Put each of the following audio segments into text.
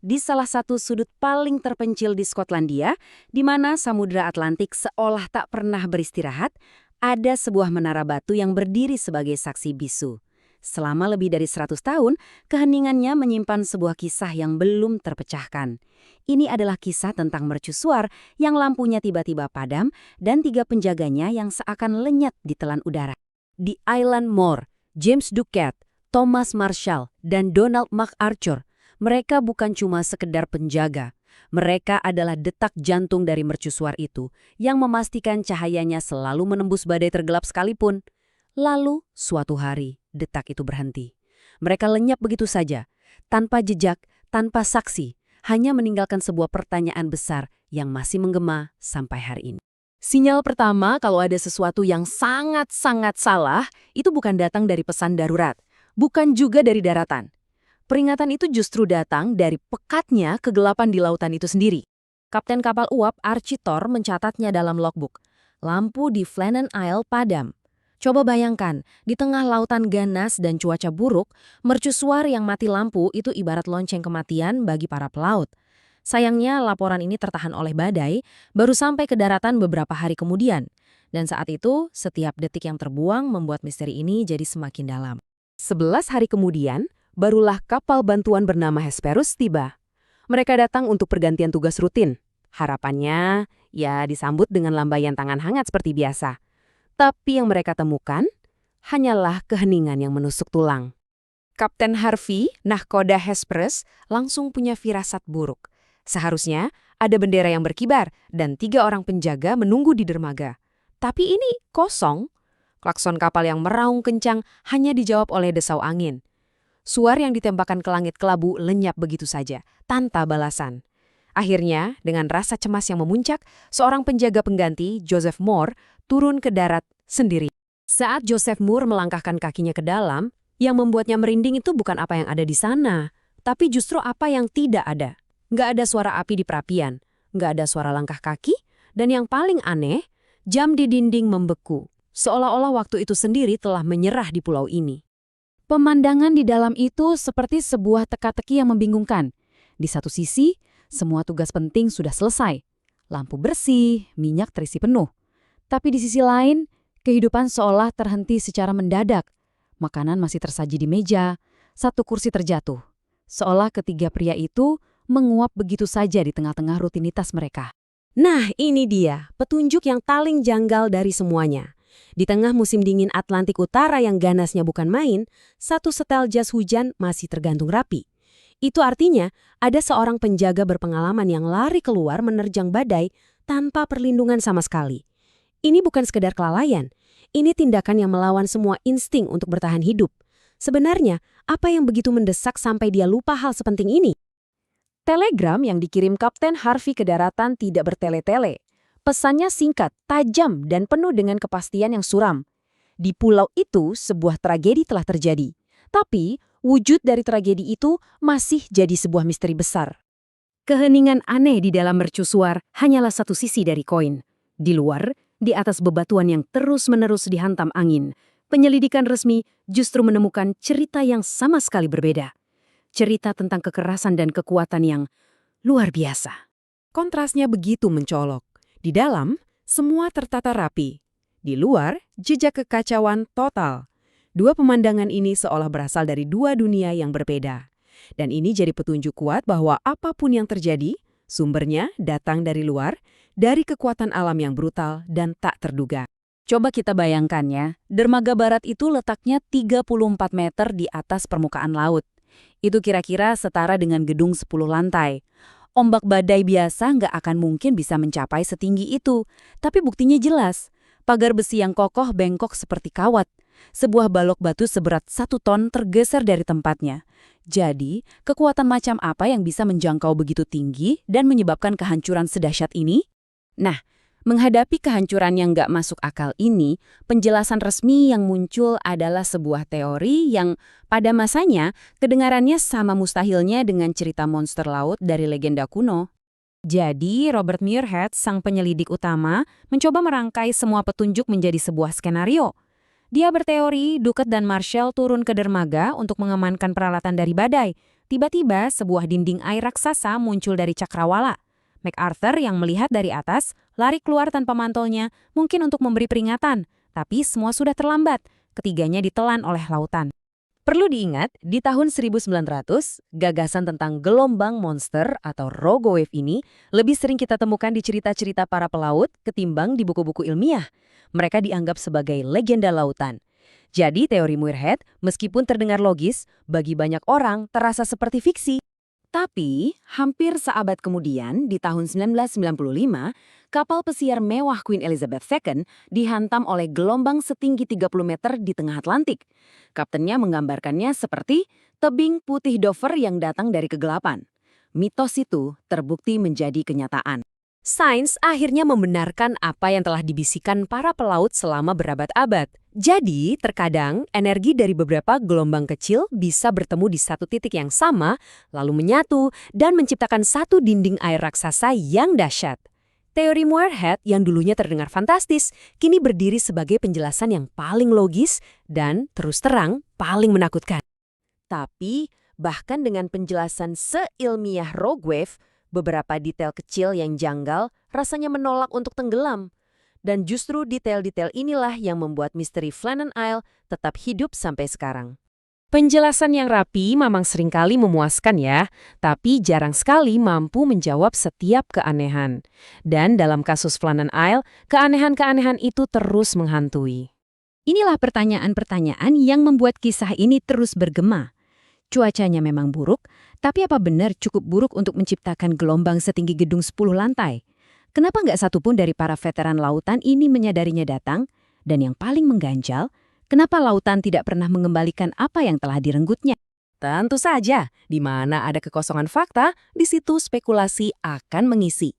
di salah satu sudut paling terpencil di Skotlandia, di mana Samudra Atlantik seolah tak pernah beristirahat, ada sebuah menara batu yang berdiri sebagai saksi bisu. Selama lebih dari 100 tahun, keheningannya menyimpan sebuah kisah yang belum terpecahkan. Ini adalah kisah tentang mercusuar yang lampunya tiba-tiba padam dan 3 penjaganya yang seakan lenyap di telan udara. Di Island Moor, James Ducat, Thomas Marshall, dan Donald MacArthur, mereka bukan cuma sekedar penjaga. Mereka adalah detak jantung dari mercusuar itu yang memastikan cahayanya selalu menembus badai tergelap sekalipun. Lalu, suatu hari, detak itu berhenti. Mereka lenyap begitu saja, tanpa jejak, tanpa saksi, hanya meninggalkan sebuah pertanyaan besar yang masih menggema sampai hari ini. Sinyal pertama kalau ada sesuatu yang sangat-sangat salah, itu bukan datang dari pesan darurat, bukan juga dari daratan. Peringatan itu justru datang dari pekatnya kegelapan di lautan itu sendiri. Kapten kapal uap Archie Thor mencatatnya dalam logbook. Lampu di Flannan Isle padam. Coba bayangkan, di tengah lautan ganas dan cuaca buruk, mercusuar yang mati lampu itu ibarat lonceng kematian bagi para pelaut. Sayangnya laporan ini tertahan oleh badai, baru sampai ke daratan beberapa hari kemudian. Dan saat itu, setiap detik yang terbuang membuat misteri ini jadi semakin dalam. 11 hari kemudian, barulah kapal bantuan bernama Hesperus tiba. Mereka datang untuk pergantian tugas rutin. Harapannya, ya disambut dengan lambaian tangan hangat seperti biasa. Tapi yang mereka temukan, hanyalah keheningan yang menusuk tulang. Kapten Harvey, nahkoda Hesperus, langsung punya firasat buruk. Seharusnya ada bendera yang berkibar dan 3 orang penjaga menunggu di dermaga. Tapi ini kosong. Klakson kapal yang meraung kencang hanya dijawab oleh desau angin. Suar yang ditembakkan ke langit kelabu lenyap begitu saja, tanpa balasan. Akhirnya, dengan rasa cemas yang memuncak, seorang penjaga pengganti, Joseph Moore, turun ke darat sendiri. Saat Joseph Moore melangkahkan kakinya ke dalam, yang membuatnya merinding itu bukan apa yang ada di sana, tapi justru apa yang tidak ada. Nggak ada suara api di perapian, nggak ada suara langkah kaki, dan yang paling aneh, jam di dinding membeku, seolah-olah waktu itu sendiri telah menyerah di pulau ini. Pemandangan di dalam itu seperti sebuah teka-teki yang membingungkan. Di satu sisi, semua tugas penting sudah selesai. Lampu bersih, minyak terisi penuh. Tapi di sisi lain, kehidupan seolah terhenti secara mendadak. Makanan masih tersaji di meja, satu kursi terjatuh. Seolah ketiga pria itu menguap begitu saja di tengah-tengah rutinitas mereka. Nah, ini dia, petunjuk yang paling janggal dari semuanya. Di tengah musim dingin Atlantik Utara yang ganasnya bukan main, satu setel jas hujan masih tergantung rapi. Itu artinya ada seorang penjaga berpengalaman yang lari keluar menerjang badai tanpa perlindungan sama sekali. Ini bukan sekedar kelalaian, ini tindakan yang melawan semua insting untuk bertahan hidup. Sebenarnya, apa yang begitu mendesak sampai dia lupa hal sepenting ini? Telegram yang dikirim Kapten Harvey ke daratan tidak bertele-tele. Pesannya singkat, tajam, dan penuh dengan kepastian yang suram. Di pulau itu, sebuah tragedi telah terjadi. Tapi, wujud dari tragedi itu masih jadi sebuah misteri besar. Keheningan aneh di dalam mercusuar hanyalah satu sisi dari koin. Di luar, di atas bebatuan yang terus-menerus dihantam angin, penyelidikan resmi justru menemukan cerita yang sama sekali berbeda. Cerita tentang kekerasan dan kekuatan yang luar biasa. Kontrasnya begitu mencolok. Di dalam, semua tertata rapi. Di luar, jejak kekacauan total. Dua pemandangan ini seolah berasal dari dua dunia yang berbeda. Dan ini jadi petunjuk kuat bahwa apapun yang terjadi, sumbernya datang dari luar, dari kekuatan alam yang brutal dan tak terduga. Coba kita bayangkan ya, dermaga barat itu letaknya 34 meter di atas permukaan laut. Itu kira-kira setara dengan gedung 10 lantai. Ombak badai biasa nggak akan mungkin bisa mencapai setinggi itu. Tapi buktinya jelas. Pagar besi yang kokoh bengkok seperti kawat. Sebuah balok batu seberat 1 ton tergeser dari tempatnya. Jadi, kekuatan macam apa yang bisa menjangkau begitu tinggi dan menyebabkan kehancuran sedahsyat ini? Nah, menghadapi kehancuran yang nggak masuk akal ini, penjelasan resmi yang muncul adalah sebuah teori yang pada masanya kedengarannya sama mustahilnya dengan cerita monster laut dari legenda kuno. Jadi, Robert Muirhead, sang penyelidik utama, mencoba merangkai semua petunjuk menjadi sebuah skenario. Dia berteori Ducat dan Marshall turun ke dermaga untuk mengamankan peralatan dari badai, Tiba-tiba sebuah dinding air raksasa muncul dari cakrawala. MacArthur yang melihat dari atas lari keluar tanpa mantolnya, mungkin untuk memberi peringatan, tapi semua sudah terlambat. Ketiganya ditelan oleh lautan. Perlu diingat, di tahun 1900, gagasan tentang gelombang monster atau rogue wave ini lebih sering kita temukan di cerita-cerita para pelaut ketimbang di buku-buku ilmiah. Mereka dianggap sebagai legenda lautan. Jadi teori Muirhead, meskipun terdengar logis, bagi banyak orang terasa seperti fiksi. Tapi, hampir seabad kemudian, di tahun 1995, kapal pesiar mewah Queen Elizabeth II dihantam oleh gelombang setinggi 30 meter di tengah Atlantik. Kaptennya menggambarkannya seperti tebing putih Dover yang datang dari kegelapan. Mitos itu terbukti menjadi kenyataan. Sains akhirnya membenarkan apa yang telah dibisikkan para pelaut selama berabad-abad. Jadi, terkadang energi dari beberapa gelombang kecil bisa bertemu di satu titik yang sama, lalu menyatu dan menciptakan satu dinding air raksasa yang dahsyat. Teori Muirhead yang dulunya terdengar fantastis, kini berdiri sebagai penjelasan yang paling logis dan, terus terang, paling menakutkan. Tapi, bahkan dengan penjelasan seilmiah rogue wave, beberapa detail kecil yang janggal rasanya menolak untuk tenggelam. Dan justru detail-detail inilah yang membuat misteri Flannan Isle tetap hidup sampai sekarang. Penjelasan yang rapi memang seringkali memuaskan ya, tapi jarang sekali mampu menjawab setiap keanehan. Dan dalam kasus Flannan Isle, keanehan-keanehan itu terus menghantui. Inilah pertanyaan-pertanyaan yang membuat kisah ini terus bergema. Cuacanya memang buruk, tapi apa benar cukup buruk untuk menciptakan gelombang setinggi gedung 10 lantai? Kenapa nggak satupun dari para veteran lautan ini menyadarinya datang? Dan yang paling mengganjal, kenapa lautan tidak pernah mengembalikan apa yang telah direnggutnya? Tentu saja, di mana ada kekosongan fakta, di situ spekulasi akan mengisi.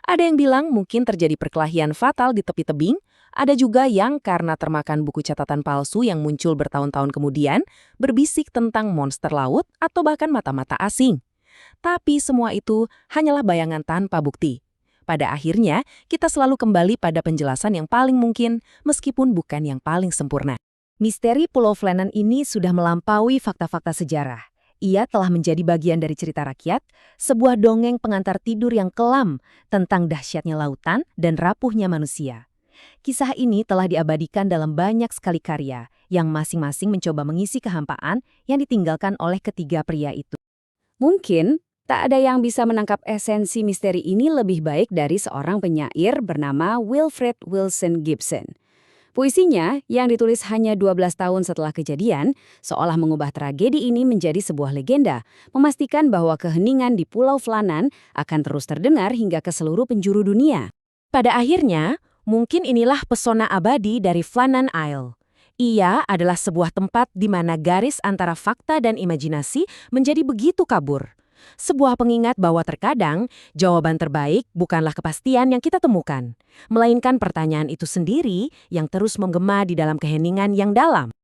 Ada yang bilang mungkin terjadi perkelahian fatal di tepi tebing, ada juga yang karena termakan buku catatan palsu yang muncul bertahun-tahun kemudian, berbisik tentang monster laut atau bahkan mata-mata asing. Tapi semua itu hanyalah bayangan tanpa bukti. Pada akhirnya, kita selalu kembali pada penjelasan yang paling mungkin, meskipun bukan yang paling sempurna. Misteri Pulau Flannan ini sudah melampaui fakta-fakta sejarah. Ia telah menjadi bagian dari cerita rakyat, sebuah dongeng pengantar tidur yang kelam tentang dahsyatnya lautan dan rapuhnya manusia. Kisah ini telah diabadikan dalam banyak sekali karya, yang masing-masing mencoba mengisi kehampaan yang ditinggalkan oleh ketiga pria itu. Mungkin, tak ada yang bisa menangkap esensi misteri ini lebih baik dari seorang penyair bernama Wilfred Wilson Gibson. Puisinya, yang ditulis hanya 12 tahun setelah kejadian, seolah mengubah tragedi ini menjadi sebuah legenda, memastikan bahwa keheningan di Pulau Flannan akan terus terdengar hingga ke seluruh penjuru dunia. Pada akhirnya, mungkin inilah pesona abadi dari Flannan Isle. Ia adalah sebuah tempat di mana garis antara fakta dan imajinasi menjadi begitu kabur. Sebuah pengingat bahwa terkadang jawaban terbaik bukanlah kepastian yang kita temukan, melainkan pertanyaan itu sendiri yang terus menggema di dalam keheningan yang dalam.